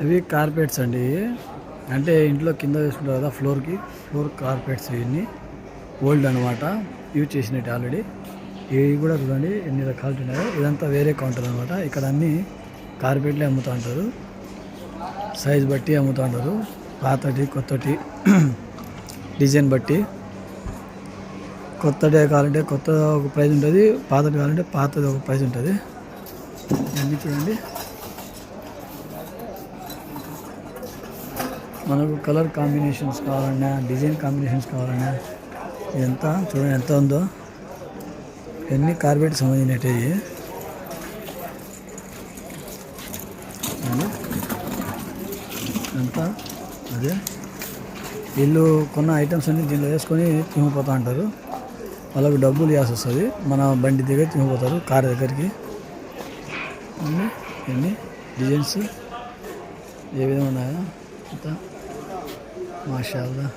ఇవి కార్పెట్స్ అండి. అంటే ఇంట్లో కింద వేసుకుంటారు కదా ఫ్లోర్ కార్పెట్స్. ఇవన్నీ ఓల్డ్ అనమాట, యూజ్ చేసినట్టు ఆల్రెడీ. ఇవి కూడా చూడండి ఎన్ని రకాలు ఉన్నాయో. ఇదంతా వేరే కౌంటర్ అనమాట. ఇక్కడ అన్ని కార్పెట్లే అమ్ముతూ ఉంటారు, సైజ్ బట్టి అమ్ముతూ ఉంటారు. పాతటి కొత్తటి డిజైన్ బట్టి. కొత్తది కావాలంటే కొత్త ఒక ప్రైజ్ ఉంటుంది, పాతది కావాలంటే పాతది ఒక ప్రైజ్ ఉంటుంది. అన్నీ చూడండి. మనకు కలర్ కాంబినేషన్స్ కావాలన్నా, డిజైన్ కాంబినేషన్స్ కావాలన్నా, ఇదంతా చూడండి ఎంత ఉందో. ఎన్ని కార్పెట్ సంబంధించినవి అంతా. అదే వీళ్ళు కొన్న ఐటమ్స్ అన్ని దీనిలో వేసుకొని తిమ్మిపోతూ ఉంటారు. వాళ్ళకు డబ్బులు ఇవ్వాల్సి వస్తుంది. మన బండి దగ్గర తిమ్మిపోతారు, కార్ దగ్గరికి. ఎన్ని డిజైన్స్ ఏ విధంగా ఉన్నాయో అంతా మాషాల్లా.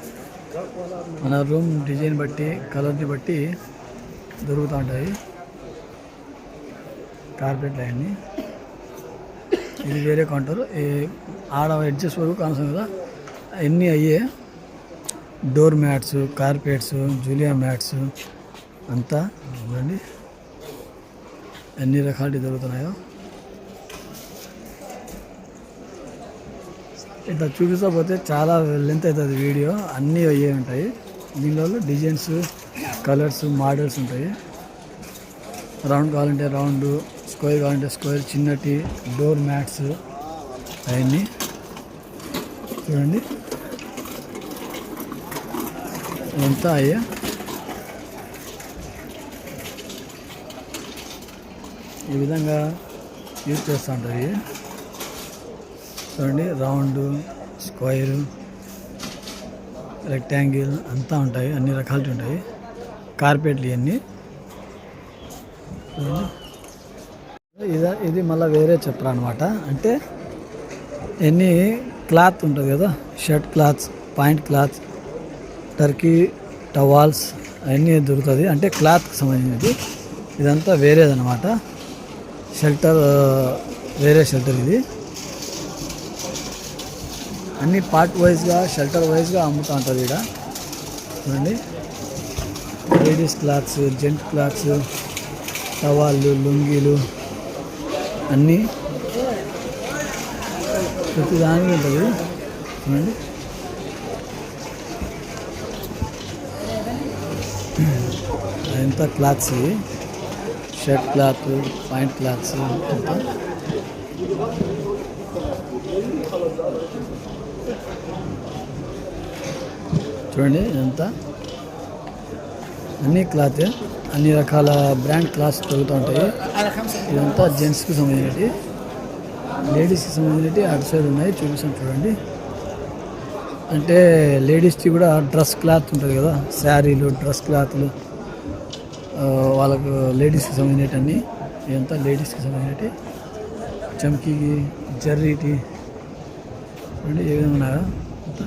మన రూమ్ డిజైన్ బట్టి, కలర్ని బట్టి దొరుకుతూ ఉంటాయి కార్పెట్లు అవన్నీ. ఇది వేరే కౌంటర్. ఆడ ఎడ్జెస్ వరకు కానసం కదా, అన్నీ అయ్యే. Door mats, carpets, Julia mats అంతా చూడండి ఎన్ని రకాలు దొరుకుతున్నాయో. ఇట్లా చూపిస్తపోతే చాలా లెంత్ అవుతుంది వీడియో. అన్నీ అయ్యే ఉంటాయి. దీనిలో డిజైన్స్, కలర్స్, మోడల్స్ ఉంటాయి. రౌండ్ కావాలంటే రౌండ్, స్క్వేర్ కావాలంటే స్క్వేర్, చిన్నటి డోర్ మ్యాట్స్ అవన్నీ చూడండి ఎంత అయ్యా. ఈ విధంగా యూజ్ చేస్తూ ఉంటుంది. చూడండి రౌండ్, స్క్వేర్, రెక్టాంగిల్ అంతా ఉంటాయి. అన్ని రకాలు ఉంటాయి కార్పెట్లు ఇవన్నీ. ఇది మళ్ళీ వేరే చెప్పరా అనమాట. అంటే ఎన్ని క్లాత్ ఉంటుంది కదా, shirt clothes, point clothes, Turkey towels అవన్నీ దొరుకుతుంది. అంటే క్లాత్కి సంబంధించినది. ఇదంతా వేరేదనమాట. షెల్టర్ వేరే షెల్టర్. ఇది అన్ని పార్ట్ వైజ్గా, షెల్టర్ వైజ్గా అమ్ముతూ ఉంటుంది ఇక్కడ. చూడండి లేడీస్ క్లాత్స్, జెంట్స్ క్లాత్స్, టవాళ్ళు, లుంగీలు అన్నీ ప్రతి దానికి ఉంటుంది. చూడండి అదంతా క్లాత్స్. ఇవి షర్ట్ క్లాత్, పాయింట్ క్లాత్స్ అంతా. చూడండి ఇదంతా అన్ని క్లాత్, అన్ని రకాల బ్రాండ్ క్లాత్స్ దొరుకుతూ ఉంటాయి. ఇదంతా జెంట్స్కి సంబంధించినవి. లేడీస్కి సంబంధించినవి అటు సైడ్ ఉన్నాయి, చూపిస్తాను చూడండి. అంటే లేడీస్కి కూడా డ్రెస్ క్లాత్ ఉంటుంది కదా, శారీలు, డ్రెస్ క్లాత్లు వాళ్ళకు లేడీస్కి సంబంధించినవి. ఇదంతా లేడీస్కి సంబంధించినవి. చమ్కీకి, జర్రీకి చూడండి ఏ విధంగా ఉన్నాయో అంతా.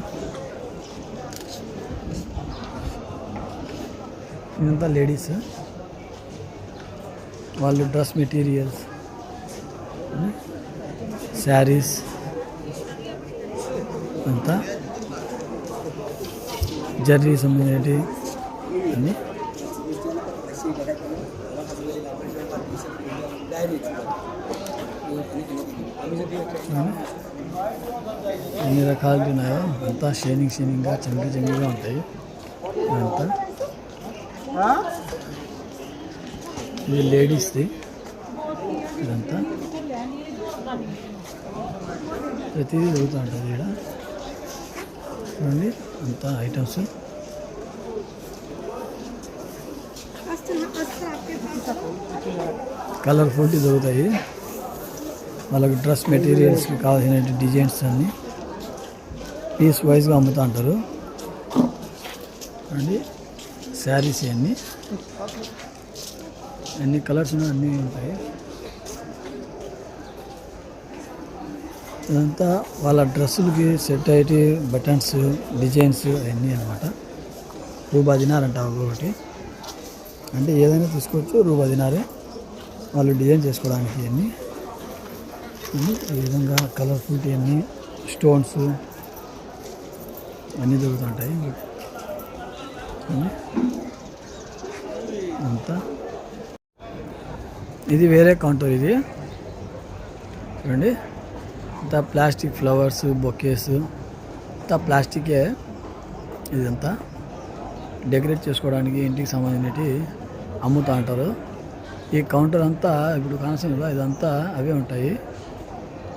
ఇదంతా లేడీస్ వాళ్ళు డ్రెస్ మెటీరియల్స్, శారీస్ అంతా జర్రీ సంబంధించినవి అన్నీ. ఎన్ని రకాలు ఉన్నాయో అంతా షైనింగ్గా చమ్కీగా ఉంటాయి. ఇదంతా ఇది లేడీస్ది. ఇదంతా ప్రతిదీ దొరుకుతూ ఉంటుంది ఇక్కడ. చూడండి అంతా ఐటమ్స్. కలర్ఫుల్ దొరుకుతాయి. వాళ్ళకి డ్రెస్ మెటీరియల్స్కి కావాల్సిన డిజైన్స్ అన్నీ పీస్ వైజ్గా అమ్ముతూ ఉంటారు. అండి శారీస్ అన్నీ ఎన్ని కలర్స్ ఉన్నాయి అన్నీ ఉంటాయి. ఇదంతా వాళ్ళ డ్రెస్సులకి సెట్ అయ్యి బటన్స్, డిజైన్స్ అవన్నీ అనమాట. ₹10 అంట ఒకటి. అంటే ఏదైనా తీసుకోవచ్చు, ₹10 వాళ్ళు డిజైన్ చేసుకోవడానికి. అన్నీ ఈ విధంగా కలర్ఫుల్ అన్నీ స్టోన్స్ అన్నీ దొరుకుతుంటాయి. అంతా ఇది వేరే కౌంటర్. ఇది చూడండి, అంతా ప్లాస్టిక్ ఫ్లవర్స్, బొకేస్, అంతా ప్లాస్టికే. ఇదంతా డెకరేట్ చేసుకోవడానికి ఇంటికి సంబంధించి అమ్ముతూ ఉంటారు. ఈ కౌంటర్ అంతా ఇప్పుడు కాన్సెప్ట్లో ఇదంతా అవే ఉంటాయి.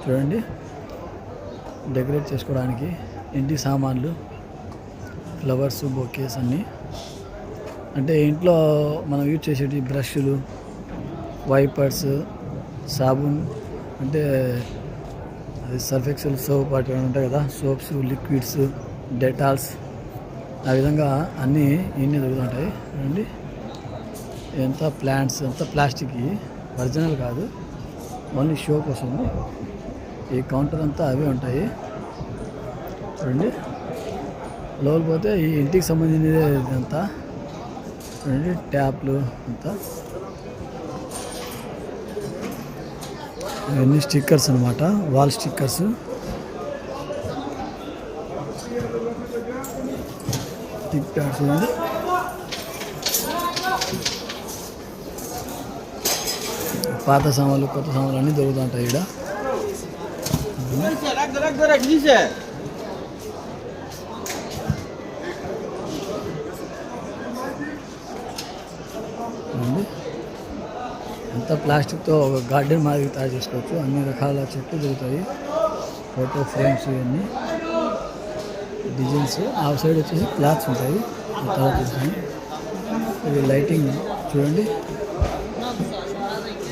చూడండి, డెకరేట్ చేసుకోవడానికి ఇంటి సామాన్లు, ఫ్లవర్స్, బొకేస్ అన్నీ. అంటే ఇంట్లో మనం యూజ్ చేసేటి బ్రష్లు, వైపర్స్, సాబున్, అంటే అది సర్ఫ్ ఎక్సెల్ సోప్ అటు ఉంటాయి కదా, సోప్స్, లిక్విడ్స్, డెటాల్స్, ఆ విధంగా అన్నీ ఇన్ని దొరుకుతుంటాయి. చూడండి, ఎంత ప్లాంట్స్, అంతా ప్లాస్టిక్, ఒరిజినల్ కాదు, ఓన్లీ షో కోసం. ఈ కౌంటర్ అంతా అవే ఉంటాయి. చూడండి, లోపల పోతే ఈ ఇంటికి సంబంధించినదే ఇదంతా. చూడండి, ట్యాప్లు అంతా, ఇవన్నీ స్టిక్కర్స్ అనమాట, వాల్ స్టిక్కర్స్. టిక్ ప్యాడ్స్ చూడండి. పాత సామాన్లు, కొత్త సామాన్లు అన్నీ దొరుకుతుంటాయి ఇక్కడ. అంతా ప్లాస్టిక్తో ఒక గార్డెన్ మాదిరి తయారు చేసుకోవచ్చు. అన్ని రకాల చెట్లు దొరుకుతాయి, ఫోటో ఫ్రేమ్స్, ఇవన్నీ డిజైన్స్. ఆ సైడ్ వచ్చేసి క్లాత్స్ ఉంటాయి. ఇది లైటింగ్ చూడండి,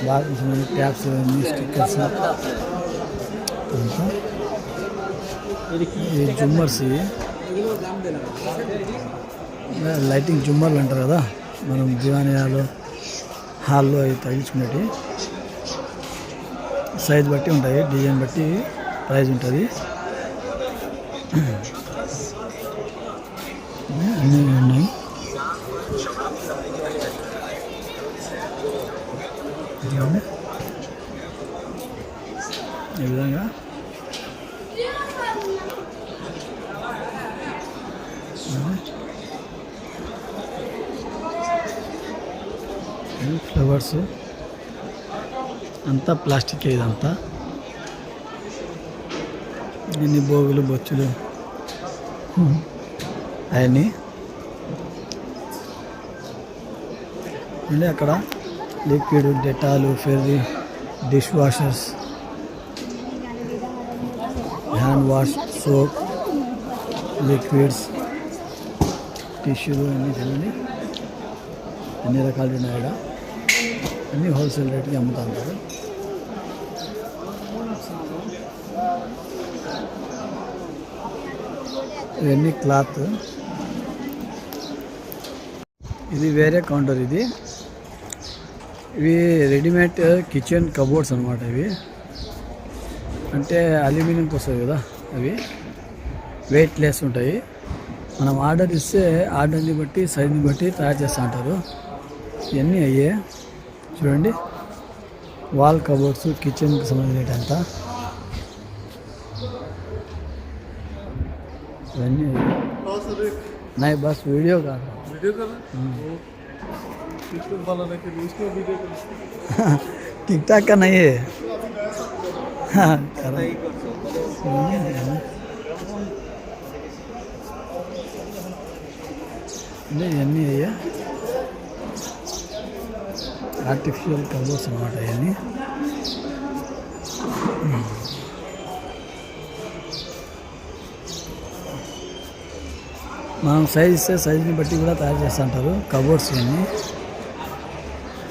బాగా ట్యాప్స్, అన్ని స్టిక్కర్స్. ఇది జుమ్మర్స్, లైటింగ్ జుమ్మర్లు అంటారు కదా, మనం దివానియాలో, హాల్లో అవి తగిలించుకునేవి. సైజ్ బట్టి ఉంటాయి, డిజైన్ బట్టి ప్రైజ్ ఉంటుంది. అన్నీ ఉన్నాయి. ఈ విధంగా ఫ్లవర్స్ అంతా ప్లాస్టిక్. ఇదంతా ఇన్ని బోగులు, బొచ్చులు అవన్నీ. మళ్ళీ అక్కడ లిక్విడ్, డెటాలు, Fairy, dish washers, hand wash, soap, liquids, టిష్యూలు అన్నీ చూడండి, అన్ని రకాలు ఉన్నాయి ఇక్కడ. అన్నీ హోల్సేల్ రేట్కి అమ్ముతా ఉంటారు. ఇవన్నీ క్లాత్. ఇది వేరే కౌంటర్. ఇవి రెడీమేడ్ కిచెన్ కబోర్డ్స్ అనమాట. ఇవి అంటే అల్యూమినియంతో వస్తాయి కదా, అవి వెయిట్ లెస్ ఉంటాయి. మనం ఆర్డర్ ఇస్తే ఆర్డర్ని బట్టి, సైజ్ని బట్టి తయారు చేస్తూ ఉంటారు. ఇవన్నీ అయ్యే. చూడండి, వాల్ కబోర్డ్స్, కిచెన్కి సంబంధించినంతా ఇవన్నీ నై బస్ వీడియో కాదు, टिक टाक का नहीं है। ఇవన్నీ అయ్యా ఆర్టిఫిషియల్ కలర్స్ అన్నమాట. ఇవన్నీ మనం సైజ్ ఇస్తే సైజ్ని బట్టి కూడా తయారు చేస్తూ ఉంటారు కబోర్డ్స్.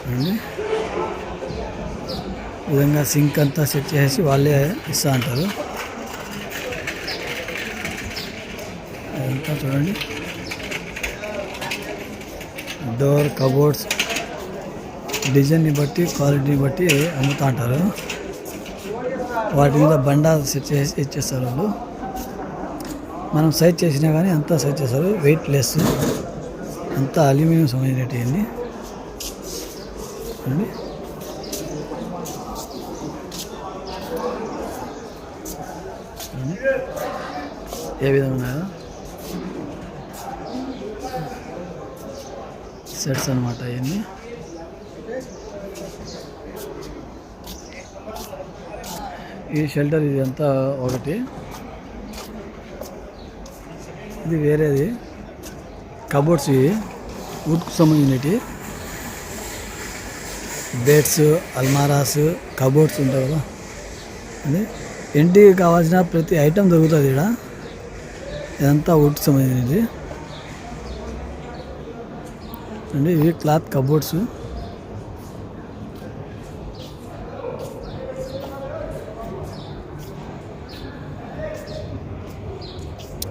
ఇవన్నీ విధంగా సింక్ అంతా సెట్ చేసి వాళ్ళే ఇస్తూ ఉంటారు. అదంతా చూడండి, డోర్ కబోర్డ్స్ డిజైన్ని బట్టి, క్వాలిటీని బట్టి అమ్ముతూ ఉంటారు. వాటి మీద బండా సెట్ చేసి ఇచ్చేస్తారు వాళ్ళు. మనం సైజ్ చేసినా కానీ అంతా సైజ్ చేస్తారు. వెయిట్ లెస్, అంతా అల్యూమినియం సంబంధించినవి. అండి చూడండి ఏ విధంగా ఉన్నాయో సెట్స్ అనమాట ఇవన్నీ. ఈ షెల్టర్ ఇది అంతా ఒకటి, ఇది వేరేది కబోర్డ్స్, ఇవి వుడ్కు సంబంధించినవి బెడ్స్, అల్మారాస్, కబోర్డ్స్ ఉంటాయి కదా, అది ఇంటికి కావాల్సిన ప్రతి ఐటెం దొరుకుతుంది ఇక్కడ. ఇదంతా వుడ్కి సంబంధించినది అండి. ఇవి క్లాత్ కబోర్డ్స్.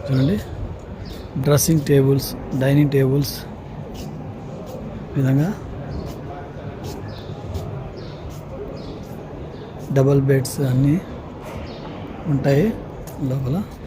చూడండి డ్రెస్సింగ్ టేబుల్స్, డైనింగ్ టేబుల్స్ విధంగా డబల్ బెడ్స్ అన్నీ ఉంటాయి లోపల.